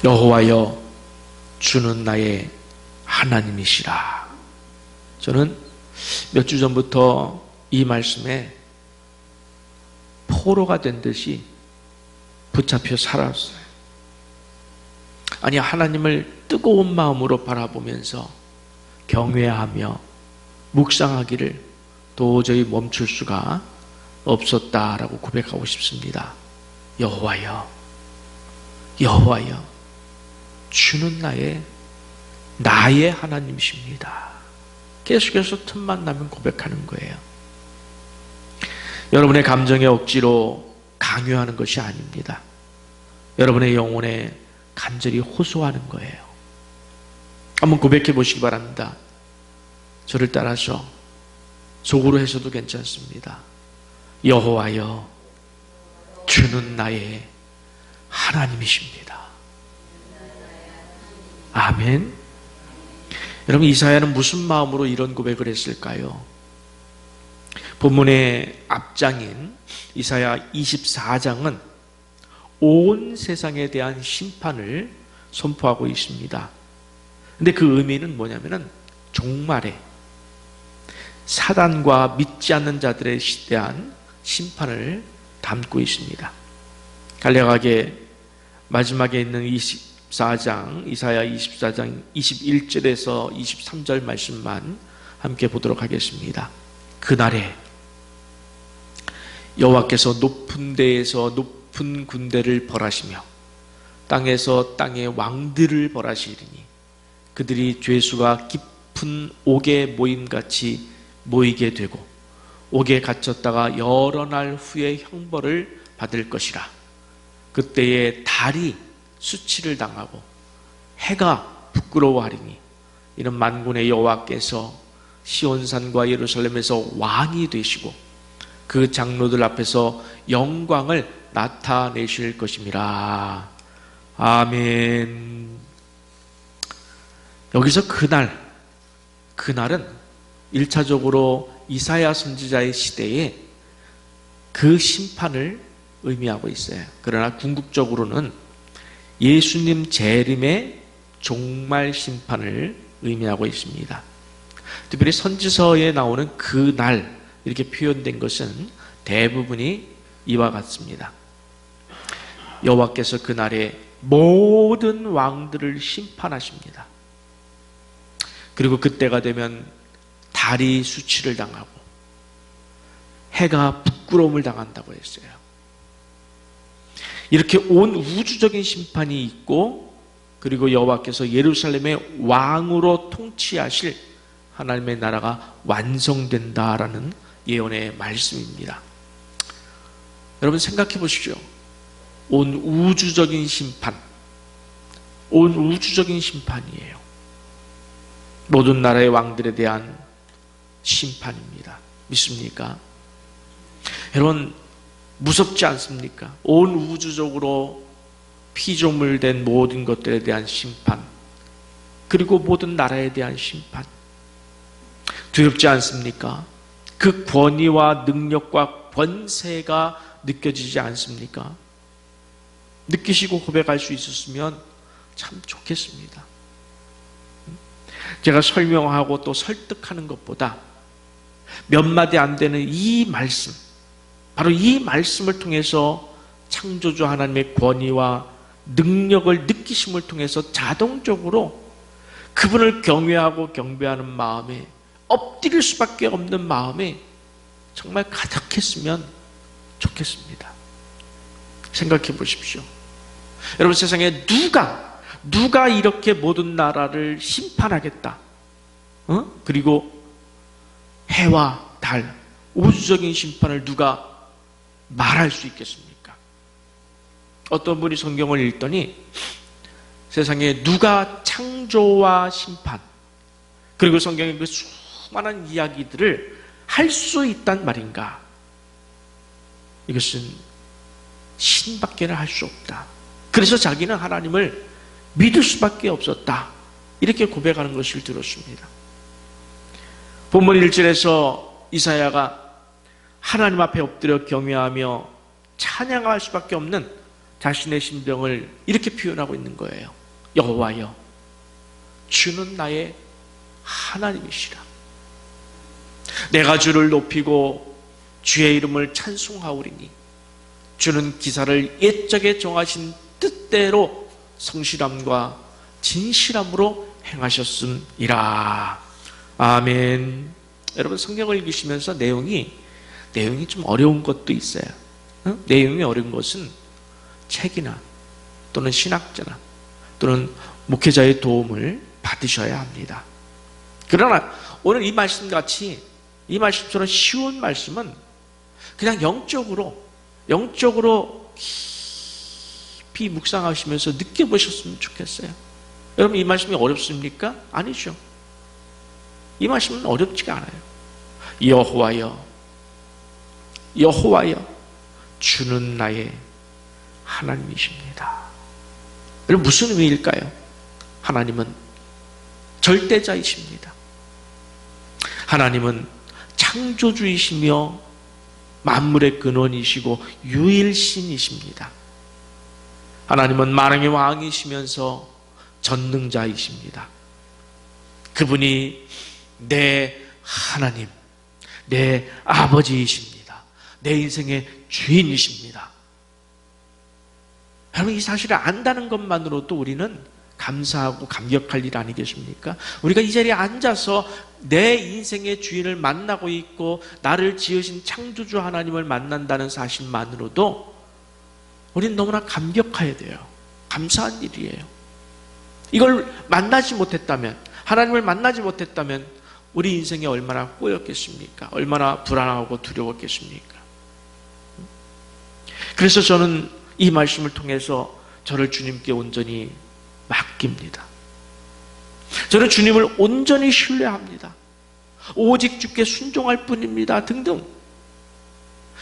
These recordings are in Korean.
여호와여 주는 나의 하나님이시라. 저는 몇 주 전부터 이 말씀에 포로가 된 듯이 붙잡혀 살았어요. 아니, 하나님을 뜨거운 마음으로 바라보면서 경외하며 묵상하기를 도저히 멈출 수가 없었다라고 고백하고 싶습니다. 여호와여, 여호와여 주는 나의 하나님이십니다. 계속해서 틈만 나면 고백하는 거예요. 여러분의 감정에 억지로 강요하는 것이 아닙니다. 여러분의 영혼에 간절히 호소하는 거예요. 한번 고백해 보시기 바랍니다. 저를 따라서 속으로 해서도 괜찮습니다. 여호와여 주는 나의 하나님이십니다. 아멘. 여러분, 이사야는 무슨 마음으로 이런 고백을 했을까요? 본문의 앞장인 이사야 24장은 온 세상에 대한 심판을 선포하고 있습니다. 근데 그 의미는 뭐냐면은 종말에 사단과 믿지 않는 자들에 대한 심판을 담고 있습니다. 간략하게 마지막에 있는 24장, 이사야 24장 21절에서 23절 말씀만 함께 보도록 하겠습니다. 그날에 여호와께서 높은 데에서 높은 군대를 벌하시며 땅에서 땅의 왕들을 벌하시리니 그들이 죄수가 깊은 옥에 모임같이 모이게 되고 옥에 갇혔다가 여러 날 후에 형벌을 받을 것이라. 그때에 달이 수치를 당하고 해가 부끄러워하리니 이는 만군의 여호와께서 시온산과 예루살렘에서 왕이 되시고 그 장로들 앞에서 영광을 나타내실 것임이라. 아멘. 여기서 그날은 1차적으로 이사야 선지자의 시대에 그 심판을 의미하고 있어요. 그러나 궁극적으로는 예수님 재림의 종말 심판을 의미하고 있습니다. 특별히 선지서에 나오는 그날 이렇게 표현된 것은 대부분이 이와 같습니다. 여호와께서 그날에 모든 왕들을 심판하십니다. 그리고 그때가 되면 달이 수치를 당하고 해가 부끄러움을 당한다고 했어요. 이렇게 온 우주적인 심판이 있고 그리고 여호와께서 예루살렘의 왕으로 통치하실 하나님의 나라가 완성된다라는 예언의 말씀입니다. 여러분 생각해 보십시오. 온 우주적인 심판, 온 우주적인 심판이에요. 모든 나라의 왕들에 대한 심판입니다. 믿습니까? 여러분 무섭지 않습니까? 온 우주적으로 피조물된 모든 것들에 대한 심판, 그리고 모든 나라에 대한 심판. 두렵지 않습니까? 그 권위와 능력과 권세가 느껴지지 않습니까? 느끼시고 고백할 수 있었으면 참 좋겠습니다. 제가 설명하고 또 설득하는 것보다 몇 마디 안 되는 이 말씀, 바로 이 말씀을 통해서 창조주 하나님의 권위와 능력을 느끼심을 통해서 자동적으로 그분을 경외하고 경배하는 마음에 엎드릴 수밖에 없는 마음에 정말 가득했으면 좋겠습니다. 생각해 보십시오. 여러분 세상에 누가 이렇게 모든 나라를 심판하겠다, 그리고 해와 달, 우주적인 심판을 누가 말할 수 있겠습니까? 어떤 분이 성경을 읽더니 세상에 누가 창조와 심판, 그리고 성경의 그 수많은 이야기들을 할 수 있단 말인가? 이것은 신밖에 할 수 없다. 그래서 자기는 하나님을 믿을 수밖에 없었다. 이렇게 고백하는 것을 들었습니다. 본문 1절에서 이사야가 하나님 앞에 엎드려 경외하며 찬양할 수밖에 없는 자신의 심정을 이렇게 표현하고 있는 거예요. 여호와여, 주는 나의 하나님이시라. 내가 주를 높이고 주의 이름을 찬송하오리니 주는 기사를 옛적에 정하신 뜻대로 성실함과 진실함으로 행하셨음이라. 아멘. 여러분, 성경을 읽으시면서 내용이 좀 어려운 것도 있어요. 내용이 어려운 것은 책이나 또는 신학자나 또는 목회자의 도움을 받으셔야 합니다. 그러나 오늘 이 말씀같이, 이 말씀처럼 쉬운 말씀은 그냥 영적으로 깊이 묵상하시면서 느껴보셨으면 좋겠어요. 여러분, 이 말씀이 어렵습니까? 아니죠. 이 말씀은 어렵지가 않아요. 여호와여, 여호와여, 주는 나의 하나님이십니다. 여러분, 무슨 의미일까요? 하나님은 절대자이십니다. 하나님은 창조주이시며 만물의 근원이시고 유일신이십니다. 하나님은 만왕의 왕이시면서 전능자이십니다. 그분이 내 하나님, 내 아버지이십니다. 내 인생의 주인이십니다. 여러분, 이 사실을 안다는 것만으로도 우리는 감사하고 감격할 일 아니겠습니까? 우리가 이 자리에 앉아서 내 인생의 주인을 만나고 있고 나를 지으신 창조주 하나님을 만난다는 사실만으로도 우리는 너무나 감격해야 돼요. 감사한 일이에요. 이걸 만나지 못했다면, 하나님을 만나지 못했다면 우리 인생이 얼마나 꼬였겠습니까? 얼마나 불안하고 두려웠겠습니까? 그래서 저는 이 말씀을 통해서 저를 주님께 온전히 맡깁니다. 저는 주님을 온전히 신뢰합니다. 오직 주께 순종할 뿐입니다. 등등.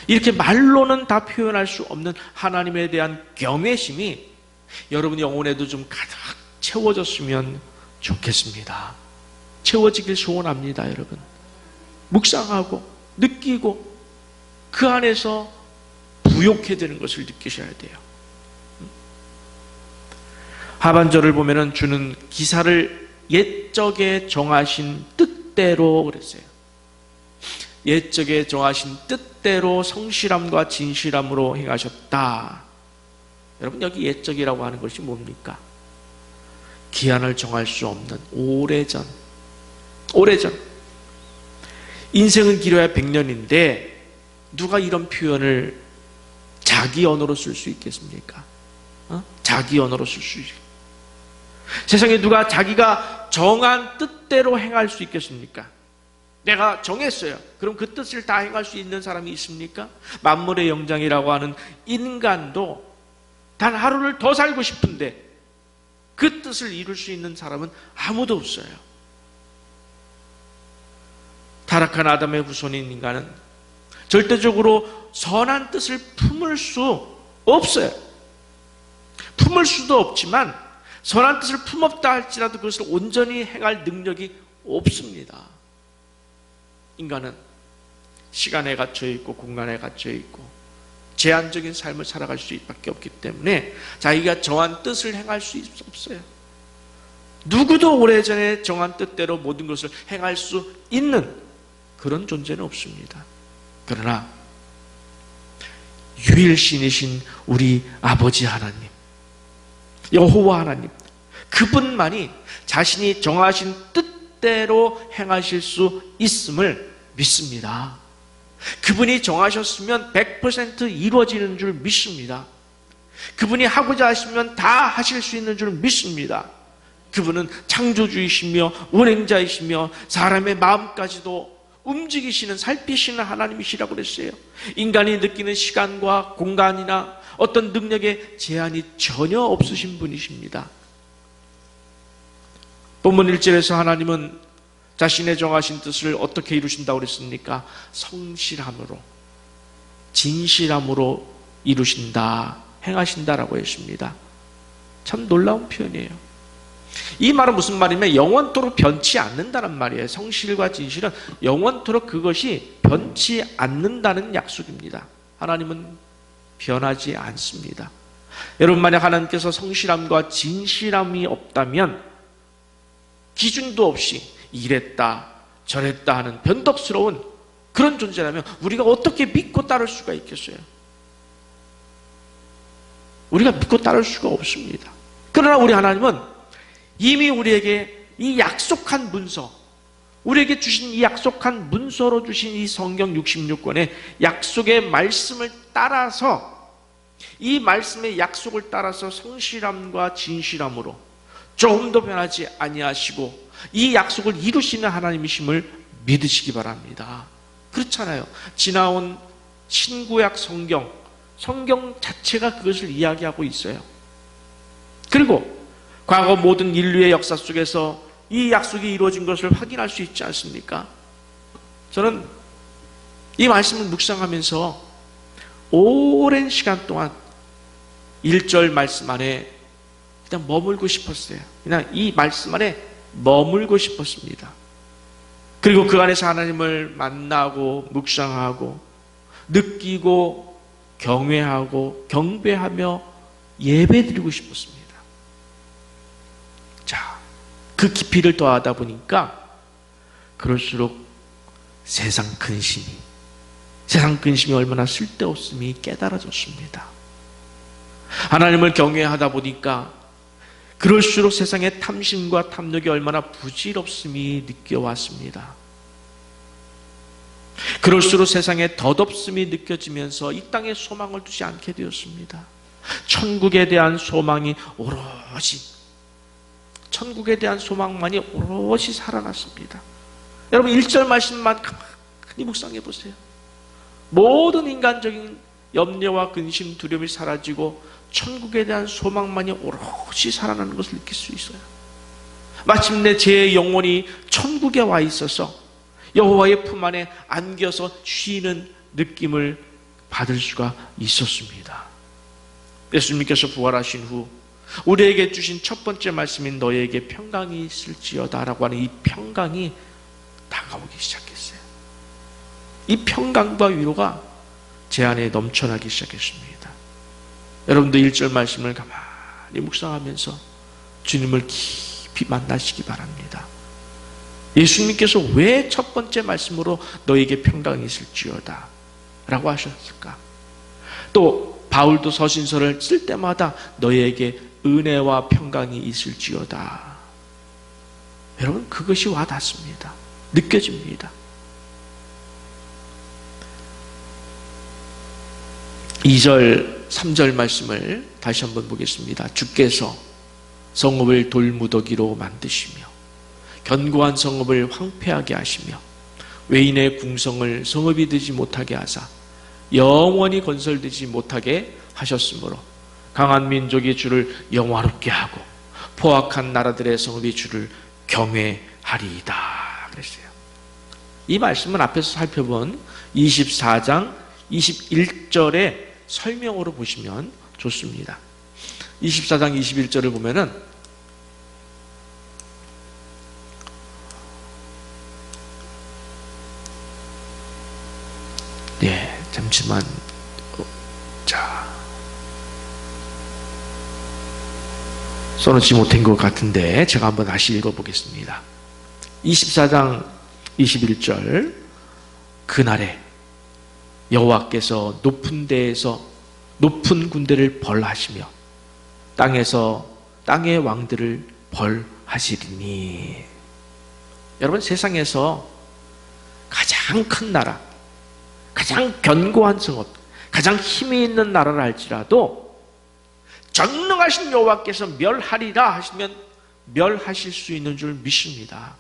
이렇게 말로는 다 표현할 수 없는 하나님에 대한 경외심이 여러분 영혼에도 좀 가득 채워졌으면 좋겠습니다. 채워지길 소원합니다, 여러분. 묵상하고 느끼고 그 안에서 부욕해 되는 것을 느끼셔야 돼요. 하반절을 보면은 주는 기사를 옛적에 정하신 뜻대로 그랬어요. 옛적에 정하신 뜻대로 성실함과 진실함으로 행하셨다. 여러분, 여기 옛적이라고 하는 것이 뭡니까? 기한을 정할 수 없는 오래전. 인생은 길어야 100년인데 누가 이런 표현을 자기 언어로 쓸 수 있겠습니까? 자기 언어로 쓸 수 있습니까? 세상에 누가 자기가 정한 뜻대로 행할 수 있겠습니까? 내가 정했어요. 그럼 그 뜻을 다 행할 수 있는 사람이 있습니까? 만물의 영장이라고 하는 인간도 단 하루를 더 살고 싶은데 그 뜻을 이룰 수 있는 사람은 아무도 없어요. 타락한 아담의 후손인 인간은 절대적으로 선한 뜻을 품을 수 없어요. 품을 수도 없지만 선한 뜻을 품었다 할지라도 그것을 온전히 행할 능력이 없습니다. 인간은 시간에 갇혀 있고 공간에 갇혀 있고 제한적인 삶을 살아갈 수밖에 없기 때문에 자기가 정한 뜻을 행할 수 없어요. 누구도 오래전에 정한 뜻대로 모든 것을 행할 수 있는 그런 존재는 없습니다. 그러나 유일신이신 우리 아버지 하나님, 여호와 하나님, 그분만이 자신이 정하신 뜻대로 행하실 수 있음을 믿습니다. 그분이 정하셨으면 100% 이루어지는 줄 믿습니다. 그분이 하고자 하시면 다 하실 수 있는 줄 믿습니다. 그분은 창조주이시며 운행자이시며 사람의 마음까지도 움직이시는, 살피시는 하나님이시라고 그랬어요. 인간이 느끼는 시간과 공간이나 어떤 능력에 제한이 전혀 없으신 분이십니다. 본문 1절에서 하나님은 자신의 정하신 뜻을 어떻게 이루신다고 그랬습니까? 성실함으로, 진실함으로 이루신다, 행하신다라고 했습니다. 참 놀라운 표현이에요. 이 말은 무슨 말이냐면 영원토록 변치 않는다는 말이에요. 성실과 진실은 영원토록 그것이 변치 않는다는 약속입니다. 하나님은 변하지 않습니다. 여러분, 만약 하나님께서 성실함과 진실함이 없다면 기준도 없이 이랬다 저랬다 하는 변덕스러운 그런 존재라면 우리가 어떻게 믿고 따를 수가 있겠어요? 우리가 믿고 따를 수가 없습니다. 그러나 우리 하나님은 이미 우리에게 이 약속한 문서, 우리에게 주신 이 약속한 문서로 주신 이 성경 66권의 약속의 말씀을 따라서, 이 말씀의 약속을 따라서 성실함과 진실함으로 조금 더 변하지 아니하시고 이 약속을 이루시는 하나님이심을 믿으시기 바랍니다. 그렇잖아요. 지나온 신구약 성경 자체가 그것을 이야기하고 있어요. 그리고 과거 모든 인류의 역사 속에서 이 약속이 이루어진 것을 확인할 수 있지 않습니까? 저는 이 말씀을 묵상하면서 오랜 시간 동안 1절 말씀 안에 그냥 머물고 싶었어요. 그냥 이 말씀 안에 머물고 싶었습니다. 그리고 그 안에서 하나님을 만나고 묵상하고 느끼고 경외하고 경배하며 예배드리고 싶었습니다. 자, 그 깊이를 더하다 보니까 그럴수록 세상 근심이 얼마나 쓸데없음이 깨달아졌습니다. 하나님을 경외하다 보니까 그럴수록 세상의 탐심과 탐욕이 얼마나 부질없음이 느껴왔습니다. 그럴수록 세상의 덧없음이 느껴지면서 이 땅에 소망을 두지 않게 되었습니다. 천국에 대한 소망이 오롯이, 천국에 대한 소망만이 오롯이 살아났습니다. 여러분 1절 말씀만 가만히 묵상해 보세요. 모든 인간적인 염려와 근심, 두려움이 사라지고 천국에 대한 소망만이 오롯이 살아나는 것을 느낄 수 있어요. 마침내 제 영혼이 천국에 와 있어서 여호와의 품 안에 안겨서 쉬는 느낌을 받을 수가 있었습니다. 예수님께서 부활하신 후 우리에게 주신 첫 번째 말씀인 너희에게 평강이 있을지어다 라고 하는 이 평강이 다가오기 시작했어요. 이 평강과 위로가 제 안에 넘쳐나기 시작했습니다. 여러분도 1절 말씀을 가만히 묵상하면서 주님을 깊이 만나시기 바랍니다. 예수님께서 왜 첫 번째 말씀으로 너에게 평강이 있을지어다 라고 하셨을까? 또 바울도 서신서를 쓸 때마다 너에게 은혜와 평강이 있을지어다. 여러분, 그것이 와닿습니다. 느껴집니다. 2절, 3절 말씀을 다시 한번 보겠습니다. 주께서 성읍을 돌무더기로 만드시며 견고한 성읍을 황폐하게 하시며 외인의 궁성을 성읍이 되지 못하게 하사 영원히 건설되지 못하게 하셨으므로 강한 민족이 주를 영화롭게 하고 포악한 나라들의 성읍이 주를 경외하리이다 그랬어요. 이 말씀은 앞에서 살펴본 24장 21절의 설명으로 보시면 좋습니다. 24장 21절을 보면은 잠시만. 자, 써놓지 못한 것 같은데 제가 한번 다시 읽어보겠습니다. 24장 21절 그날에 여호와께서 높은 데에서 높은 군대를 벌하시며 땅에서 땅의 왕들을 벌하시리니. 여러분, 세상에서 가장 큰 나라, 가장 견고한 성읍, 가장 힘이 있는 나라를 할지라도 전능하신 여호와께서 멸하리라 하시면 멸하실 수 있는 줄 믿습니다.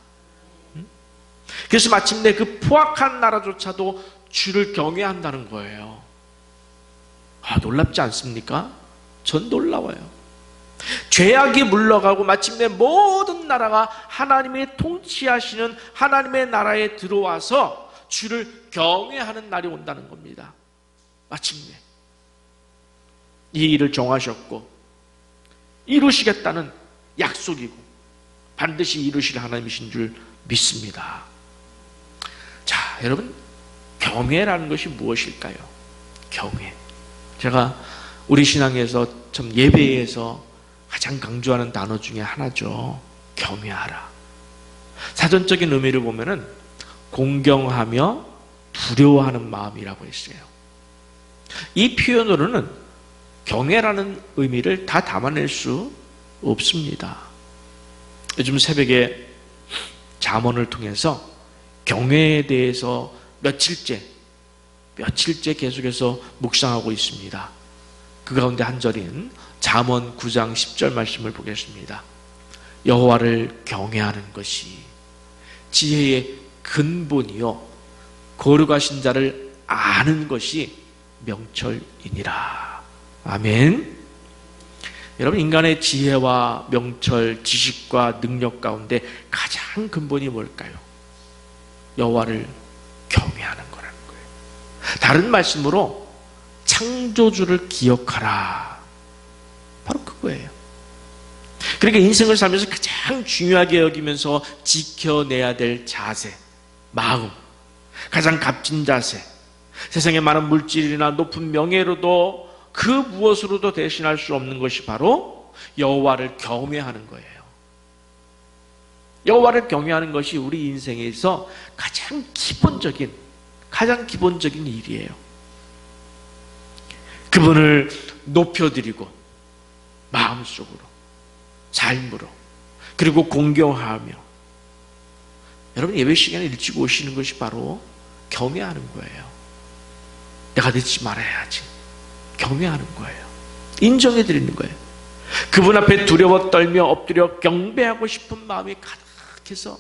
그래서 마침내 그 포악한 나라조차도 주를 경외한다는 거예요. 놀랍지 않습니까? 전 놀라워요. 죄악이 물러가고 마침내 모든 나라가 하나님이 통치하시는 하나님의 나라에 들어와서 주를 경외하는 날이 온다는 겁니다. 마침내 이 일을 정하셨고 이루시겠다는 약속이고 반드시 이루실 하나님이신 줄 믿습니다. 자, 여러분, 경외라는 것이 무엇일까요? 경외. 제가 우리 신앙에서 참 예배에서 가장 강조하는 단어 중에 하나죠. 경외하라. 사전적인 의미를 보면은 공경하며 두려워하는 마음이라고 했어요. 이 표현으로는 경외라는 의미를 다 담아낼 수 없습니다. 요즘 새벽에 잠언을 통해서 경외에 대해서 며칠째 계속해서 묵상하고 있습니다. 그 가운데 한 절인 잠언 9장 10절 말씀을 보겠습니다. 여호와를 경외하는 것이 지혜의 근본이요 거룩하신 자를 아는 것이 명철이니라. 아멘. 여러분, 인간의 지혜와 명철, 지식과 능력 가운데 가장 근본이 뭘까요? 여호와를 경외하는 거라는 거예요. 다른 말씀으로 창조주를 기억하라. 바로 그거예요. 그러니까 인생을 살면서 가장 중요하게 여기면서 지켜내야 될 자세, 마음, 가장 값진 자세, 세상의 많은 물질이나 높은 명예로도 그 무엇으로도 대신할 수 없는 것이 바로 여호와를 경외하는 거예요. 여호와를 경외하는 것이 우리 인생에서 가장 기본적인 일이에요. 그분을 높여드리고 마음속으로, 삶으로, 그리고 공경하며, 여러분 예배 시간에 일찍 오시는 것이 바로 경외하는 거예요. 내가 늦지 말아야지. 경외하는 거예요. 인정해드리는 거예요. 그분 앞에 두려워 떨며 엎드려 경배하고 싶은 마음이 가득해서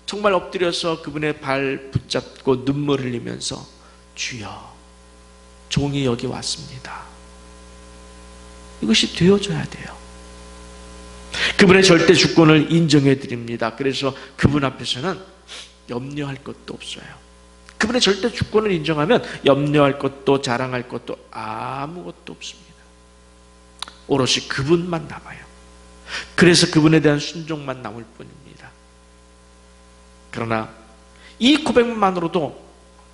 정말 엎드려서 그분의 발 붙잡고 눈물 흘리면서 주여, 종이 여기 왔습니다. 이것이 되어져야 돼요. 그분의 절대 주권을 인정해 드립니다. 그래서 그분 앞에서는 염려할 것도 없어요. 그분의 절대 주권을 인정하면 염려할 것도 자랑할 것도 아무것도 없습니다. 오롯이 그분만 남아요. 그래서 그분에 대한 순종만 남을 뿐입니다. 그러나 이 고백만으로도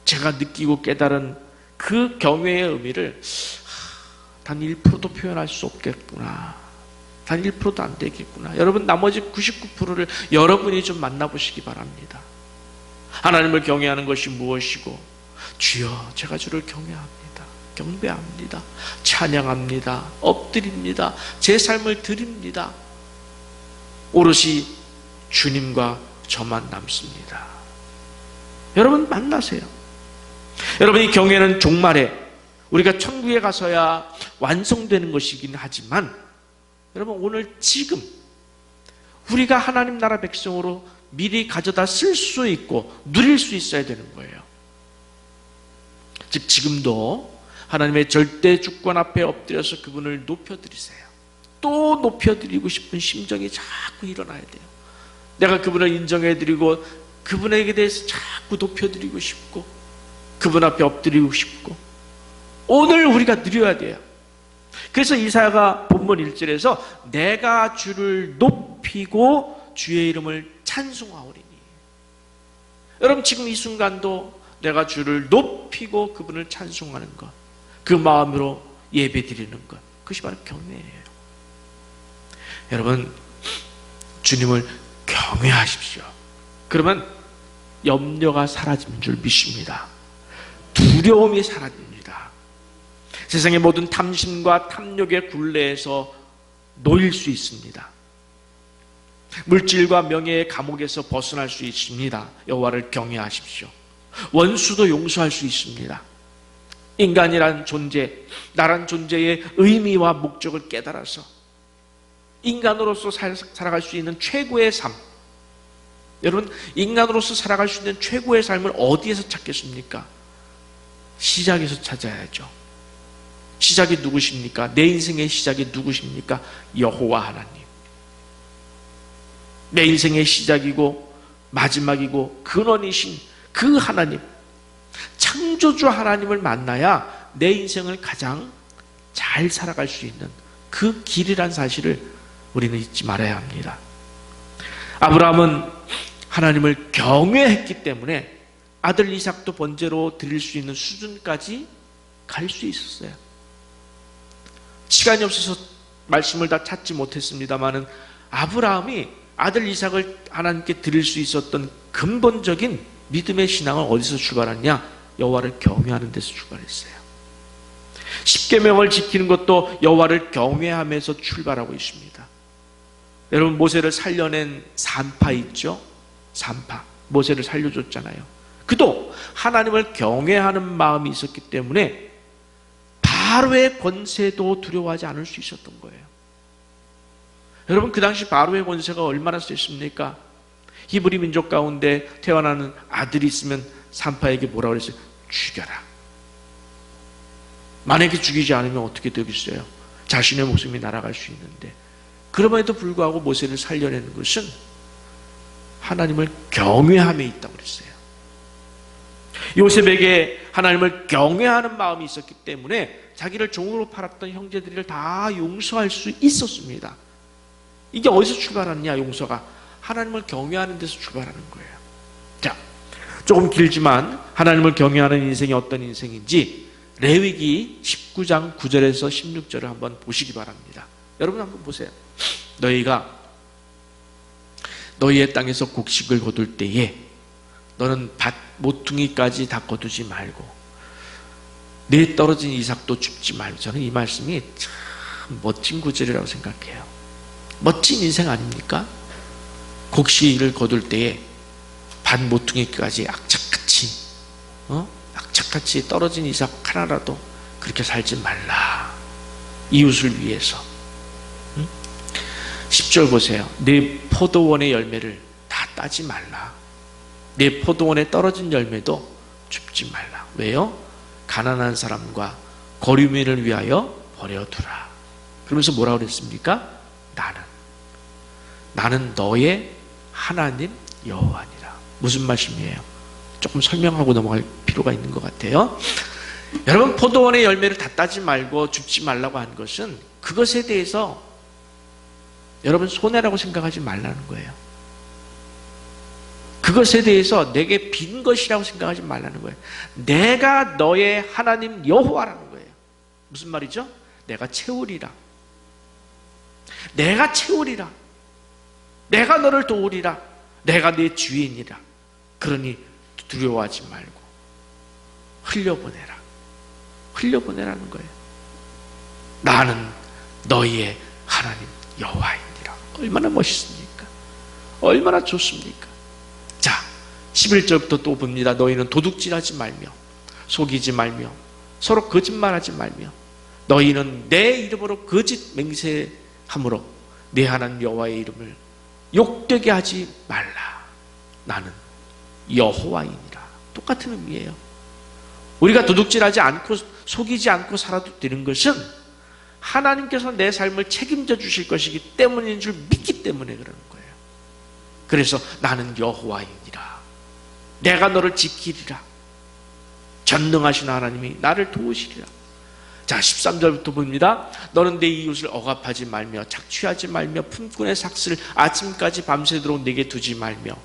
제가 느끼고 깨달은 그 경외의 의미를 단 1%도 표현할 수 없겠구나, 단 1%도 안 되겠구나. 여러분, 나머지 99%를 여러분이 좀 만나보시기 바랍니다. 하나님을 경외하는 것이 무엇이고, 주여 제가 주를 경외합니다, 경배합니다, 찬양합니다, 엎드립니다, 제 삶을 드립니다. 오롯이 주님과 저만 남습니다. 여러분 만나세요. 여러분, 이 경외는 종말에 우리가 천국에 가서야 완성되는 것이긴 하지만, 여러분 오늘 지금 우리가 하나님 나라 백성으로 미리 가져다 쓸 수 있고 누릴 수 있어야 되는 거예요. 즉 지금도 하나님의 절대 주권 앞에 엎드려서 그분을 높여드리세요. 또 높여드리고 싶은 심정이 자꾸 일어나야 돼요. 내가 그분을 인정해드리고 그분에게 대해서 자꾸 높여드리고 싶고 그분 앞에 엎드리고 싶고, 오늘 우리가 누려야 돼요. 그래서 이사야가 본문 1절에서 내가 주를 높이고 주의 이름을 찬송하오리니, 여러분 지금 이 순간도 내가 주를 높이고 그분을 찬송하는 것, 그 마음으로 예배 드리는 것, 그것이 바로 경외예요. 여러분 주님을 경외하십시오. 그러면 염려가 사라지는 줄 믿습니다. 두려움이 사라집니다. 세상의 모든 탐심과 탐욕의 굴레에서 놓일 수 있습니다. 물질과 명예의 감옥에서 벗어날 수 있습니다. 여호와를 경외하십시오. 원수도 용서할 수 있습니다. 인간이란 존재, 나란 존재의 의미와 목적을 깨달아서 인간으로서 살아갈 수 있는 최고의 삶, 여러분 인간으로서 살아갈 수 있는 최고의 삶을 어디에서 찾겠습니까? 시작에서 찾아야죠. 시작이 누구십니까? 내 인생의 시작이 누구십니까? 여호와 하나님. 내 인생의 시작이고 마지막이고 근원이신 그 하나님, 창조주 하나님을 만나야 내 인생을 가장 잘 살아갈 수 있는 그 길이란 사실을 우리는 잊지 말아야 합니다. 아브라함은 하나님을 경외했기 때문에 아들 이삭도 번제로 드릴 수 있는 수준까지 갈 수 있었어요. 시간이 없어서 말씀을 다 찾지 못했습니다마는 아브라함이 아들 이삭을 하나님께 드릴 수 있었던 근본적인 믿음의 신앙은 어디서 출발하냐? 여호와를 경외하는 데서 출발했어요. 십계명을 지키는 것도 여호와를 경외하면서 출발하고 있습니다. 여러분, 모세를 살려낸 산파 있죠? 산파, 모세를 살려줬잖아요. 그도 하나님을 경외하는 마음이 있었기 때문에 바로의 권세도 두려워하지 않을 수 있었던 거예요. 여러분, 그 당시 바로의 권세가 얼마나 셌습니까? 히브리 민족 가운데 태어나는 아들이 있으면 산파에게 뭐라고 그랬어요? 죽여라. 만약에 죽이지 않으면 어떻게 되겠어요? 자신의 목숨이 날아갈 수 있는데, 그럼에도 불구하고 모세를 살려내는 것은 하나님을 경외함에 있다고 그랬어요. 요셉에게 하나님을 경외하는 마음이 있었기 때문에 자기를 종으로 팔았던 형제들을 다 용서할 수 있었습니다. 이게 어디서 출발하느냐? 용서가 하나님을 경외하는 데서 출발하는 거예요. 자, 조금 길지만 하나님을 경외하는 인생이 어떤 인생인지 레위기 19장 9절에서 16절을 한번 보시기 바랍니다. 여러분 한번 보세요. 너희가 너희의 땅에서 곡식을 거둘 때에 너는 밭 모퉁이까지 다 거두지 말고 내 떨어진 이삭도 줍지 말고. 저는 이 말씀이 참 멋진 구절이라고 생각해요. 멋진 인생 아닙니까? 곡식을 거둘 때에 밭 모퉁이까지 악착같이 떨어진 이삭 하나라도 그렇게 살지 말라. 이웃을 위해서. 10절 보세요. 내 포도원의 열매를 다 따지 말라. 내 포도원에 떨어진 열매도 줍지 말라. 왜요? 가난한 사람과 거류민을 위하여 버려두라. 그러면서 뭐라고 그랬습니까? 나는 너의 하나님 여호와니라. 무슨 말씀이에요? 조금 설명하고 넘어갈 필요가 있는 것 같아요. 여러분, 포도원의 열매를 다 따지 말고 줍지 말라고 한 것은 그것에 대해서 여러분 손해라고 생각하지 말라는 거예요. 그것에 대해서 내게 빈 것이라고 생각하지 말라는 거예요. 내가 너의 하나님 여호와라는 거예요. 무슨 말이죠? 내가 채우리라. 내가 채우리라. 내가 너를 도우리라. 내가 네 주인이라. 그러니 두려워하지 말고 흘려보내라. 흘려보내라는 거예요. 나는 너희의 하나님 여호와이니라. 얼마나 멋있습니까? 얼마나 좋습니까? 자, 11절부터 또 봅니다. 너희는 도둑질하지 말며 속이지 말며 서로 거짓말하지 말며 너희는 내 이름으로 거짓 맹세함으로 내 하나님 여호와의 이름을 욕되게 하지 말라. 나는 여호와이니라. 똑같은 의미예요. 우리가 도둑질하지 않고 속이지 않고 살아도 되는 것은 하나님께서 내 삶을 책임져 주실 것이기 때문인 줄 믿기 때문에 그러는 거예요. 그래서 나는 여호와이니라. 내가 너를 지키리라. 전능하신 하나님이 나를 도우시리라. 자, 13절부터 봅니다. 너는 내 이웃을 억압하지 말며 착취하지 말며 품꾼의 삭슬 아침까지 밤새도록 내게 두지 말며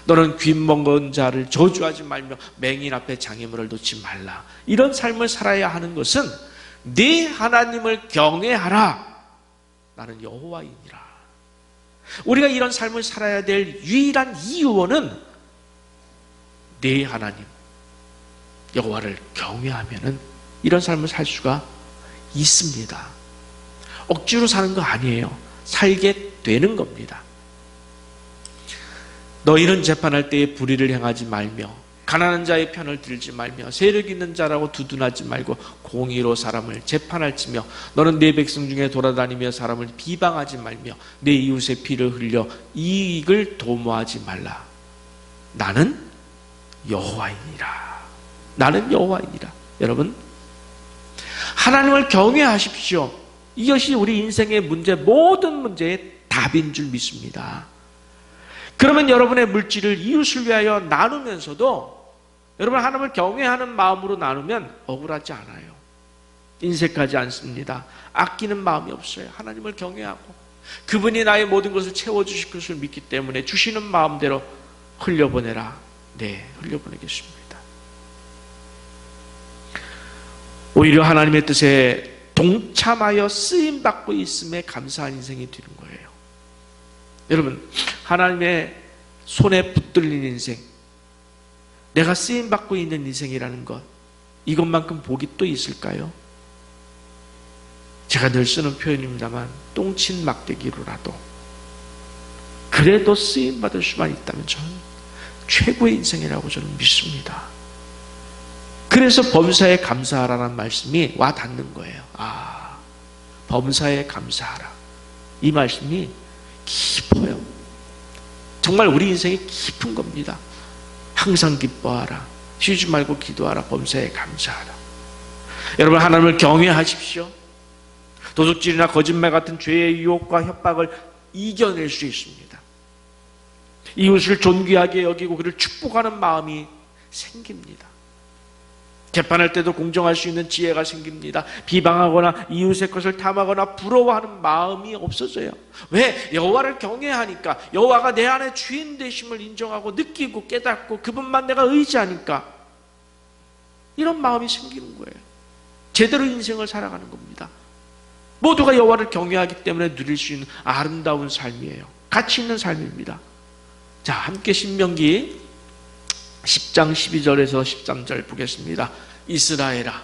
너는 귀먹은 자를 저주하지 말며 맹인 앞에 장애물을 놓지 말라. 이런 삶을 살아야 하는 것은 네 하나님을 경외하라. 나는 여호와이니라. 우리가 이런 삶을 살아야 될 유일한 이유는 네 하나님 여호와를 경외하면은 이런 삶을 살 수가 있습니다. 억지로 사는 거 아니에요. 살게 되는 겁니다. 너희는 재판할 때에 불의를 행하지 말며 가난한 자의 편을 들지 말며 세력 있는 자라고 두둔하지 말고 공의로 사람을 재판할지며 너는 내 백성 중에 돌아다니며 사람을 비방하지 말며 내 이웃의 피를 흘려 이익을 도모하지 말라. 나는 여호와이니라. 나는 여호와이니라. 여러분, 하나님을 경외하십시오. 이것이 우리 인생의 문제, 모든 문제의 답인 줄 믿습니다. 그러면 여러분의 물질을 이웃을 위하여 나누면서도 여러분 하나님을 경외하는 마음으로 나누면 억울하지 않아요. 인색하지 않습니다. 아끼는 마음이 없어요. 하나님을 경외하고 그분이 나의 모든 것을 채워주실 것을 믿기 때문에 주시는 마음대로 흘려보내라. 네, 흘려보내겠습니다. 오히려 하나님의 뜻에 동참하여 쓰임받고 있음에 감사한 인생이 되는 거예요. 여러분, 하나님의 손에 붙들린 인생, 내가 쓰임받고 있는 인생이라는 것, 이것만큼 복이 또 있을까요? 제가 늘 쓰는 표현입니다만 똥친 막대기로라도 그래도 쓰임받을 수만 있다면 저는 최고의 인생이라고 저는 믿습니다. 그래서 범사에 감사하라는 말씀이 와 닿는 거예요. 범사에 감사하라. 이 말씀이 깊어요. 정말 우리 인생이 깊은 겁니다. 항상 기뻐하라. 쉬지 말고 기도하라. 범사에 감사하라. 여러분, 하나님을 경외하십시오. 도둑질이나 거짓말 같은 죄의 유혹과 협박을 이겨낼 수 있습니다. 이웃을 존귀하게 여기고 그를 축복하는 마음이 생깁니다. 재판할 때도 공정할 수 있는 지혜가 생깁니다. 비방하거나 이웃의 것을 탐하거나 부러워하는 마음이 없어져요. 왜? 여호와를 경외하니까, 여호와가 내 안에 주인 되심을 인정하고 느끼고 깨닫고 그분만 내가 의지하니까 이런 마음이 생기는 거예요. 제대로 인생을 살아가는 겁니다. 모두가 여호와를 경외하기 때문에 누릴 수 있는 아름다운 삶이에요. 가치 있는 삶입니다. 자, 함께 신명기 10장 12절에서 13절 보겠습니다. 이스라엘아,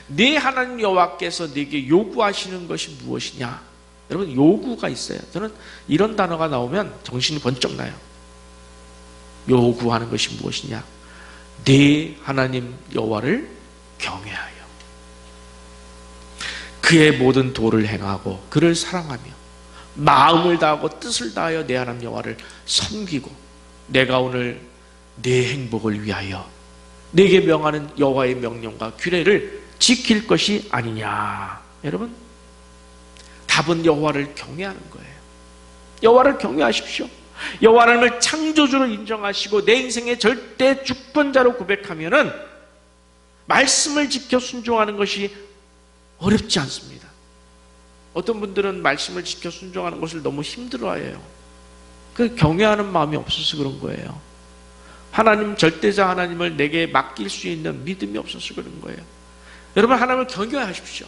네 하나님 여호와께서 네게 요구하시는 것이 무엇이냐? 여러분, 요구가 있어요. 저는 이런 단어가 나오면 정신이 번쩍 나요. 요구하는 것이 무엇이냐? 네 하나님 여호와를 경외하여 그의 모든 도를 행하고 그를 사랑하며 마음을 다하고 뜻을 다하여 내 하나님 여호와를 섬기고 내가 오늘 내 행복을 위하여 내게 명하는 여호와의 명령과 규례를 지킬 것이 아니냐. 여러분, 답은 여호와를 경외하는 거예요. 여호와를 경외하십시오. 여호와 하나님을 창조주로 인정하시고 내 인생의 절대 주권자로 고백하면은 말씀을 지켜 순종하는 것이 어렵지 않습니다. 어떤 분들은 말씀을 지켜 순종하는 것을 너무 힘들어해요. 그 경외하는 마음이 없어서 그런 거예요. 하나님, 절대자 하나님을 내게 맡길 수 있는 믿음이 없어서 그런 거예요. 여러분, 하나님을 경외하십시오.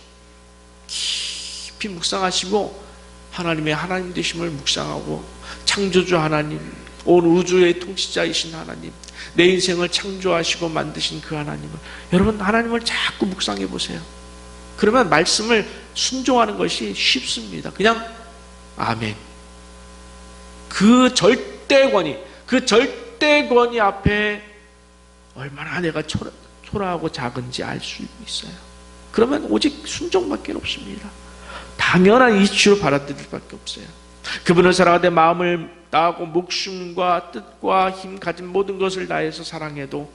깊이 묵상하시고 하나님의 하나님 되심을 묵상하고 창조주 하나님, 온 우주의 통치자이신 하나님, 내 인생을 창조하시고 만드신 그 하나님을, 여러분, 하나님을 자꾸 묵상해 보세요. 그러면 말씀을 순종하는 것이 쉽습니다. 그냥 아멘. 그 절대 권위 앞에 얼마나 내가 초라하고 작은지 알 수 있어요. 그러면 오직 순종밖에 없습니다. 당연한 이치로 받아들일 밖에 없어요. 그분을 사랑하되 마음을 다하고 목숨과 뜻과 힘 가진 모든 것을 다해서 사랑해도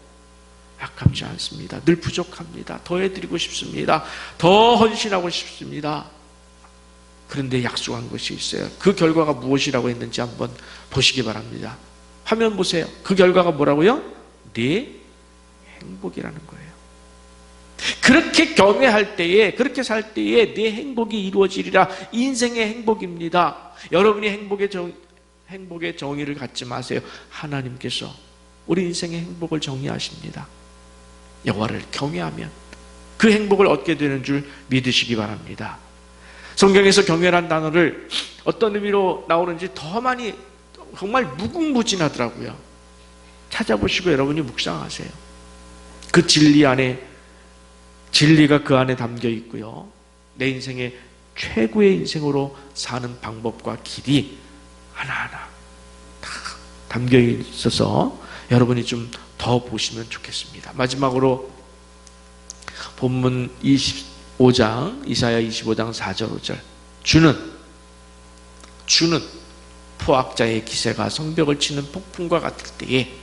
아깝지 않습니다. 늘 부족합니다. 더 해드리고 싶습니다. 더 헌신하고 싶습니다. 그런데 약속한 것이 있어요. 그 결과가 무엇이라고 했는지 한번 보시기 바랍니다. 화면 보세요. 그 결과가 뭐라고요? 네 행복이라는 거예요. 그렇게 경외할 때에, 그렇게 살 때에 네 행복이 이루어지리라. 인생의 행복입니다. 여러분이 행복의 정의를 갖지 마세요. 하나님께서 우리 인생의 행복을 정의하십니다. 여호와를 경외하면 그 행복을 얻게 되는 줄 믿으시기 바랍니다. 성경에서 경외라는 단어를 어떤 의미로 나오는지 더 많이, 정말 무궁무진하더라고요. 찾아보시고 여러분이 묵상하세요. 그 진리 안에, 진리가 그 안에 담겨 있고요. 내 인생의 최고의 인생으로 사는 방법과 길이 하나하나 다 담겨 있어서 여러분이 좀 더 보시면 좋겠습니다. 마지막으로 본문 25장, 이사야 25장 4절 5절. 주는 포악자의 기세가 성벽을 치는 폭풍과 같을 때에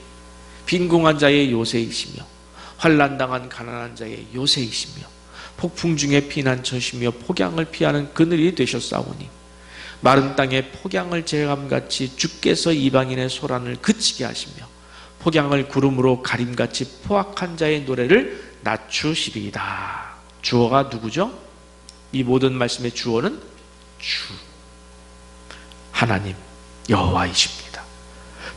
빈궁한 자의 요새이시며 환난당한 가난한 자의 요새이시며 폭풍 중에 피난처시며 폭양을 피하는 그늘이 되셨사오니 마른 땅에 폭양을 제감같이 주께서 이방인의 소란을 그치게 하시며 폭양을 구름으로 가림같이 포악한 자의 노래를 낮추시리이다. 주어가 누구죠? 이 모든 말씀의 주어는 주, 하나님 여호와이십니다.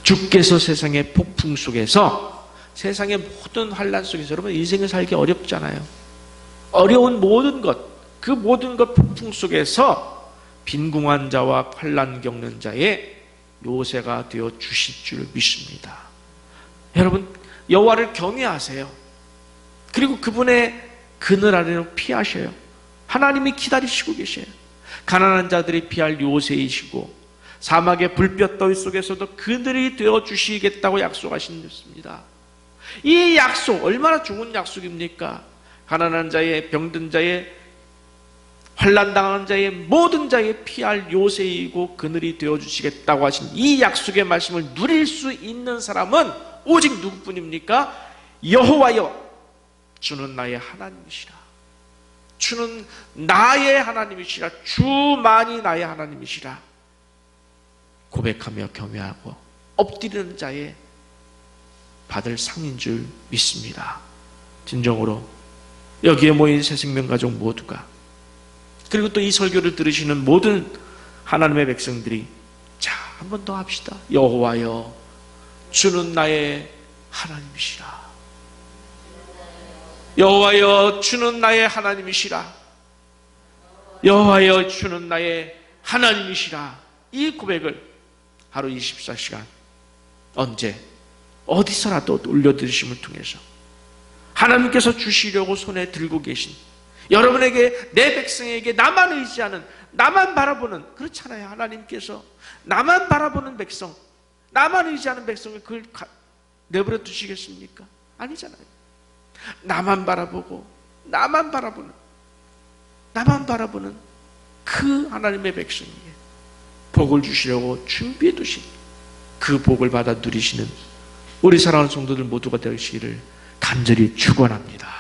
주께서 세상의 폭풍 속에서, 세상의 모든 환난 속에서, 여러분 인생을 살기 어렵잖아요. 어려운 모든 것, 그 모든 것 폭풍 속에서 빈궁한 자와 환난 겪는 자의 요새가 되어 주실 줄 믿습니다. 여러분, 여호와를 경외하세요. 그리고 그분의 그늘 아래로 피하셔요. 하나님이 기다리시고 계셔요. 가난한 자들이 피할 요새이시고 사막의 불볕 더위 속에서도 그늘이 되어 주시겠다고 약속하셨습니다. 이 약속 얼마나 좋은 약속입니까? 가난한 자의, 병든 자의, 환난당하는 자의, 모든 자의 피할 요새이고 그늘이 되어 주시겠다고 하신 이 약속의 말씀을 누릴 수 있는 사람은 오직 누구뿐입니까? 여호와여, 주는 나의 하나님이시라. 주는 나의 하나님이시라. 주만이 나의 하나님이시라. 고백하며 경외하고 엎드리는 자의 받을 상인 줄 믿습니다. 진정으로 여기에 모인 새생명가족 모두가, 그리고 또 이 설교를 들으시는 모든 하나님의 백성들이, 자, 한 번 더 합시다. 여호와여, 주는 나의 하나님이시라. 여호와여, 주는 나의 하나님이시라. 여호와여, 주는 나의 하나님이시라. 이 고백을 하루 24시간 언제 어디서라도 올려드리심을 통해서 하나님께서 주시려고 손에 들고 계신, 여러분에게, 내 백성에게 나만 의지하는, 나만 바라보는, 그렇잖아요. 하나님께서 나만 바라보는 백성, 나만 의지하는 백성을 그걸 내버려 두시겠습니까? 아니잖아요. 나만 바라보고 나만 바라보는 그 하나님의 백성에게 복을 주시려고 준비해 두신 그 복을 받아 누리시는 우리 사랑하는 성도들 모두가 되시기를 간절히 축원합니다.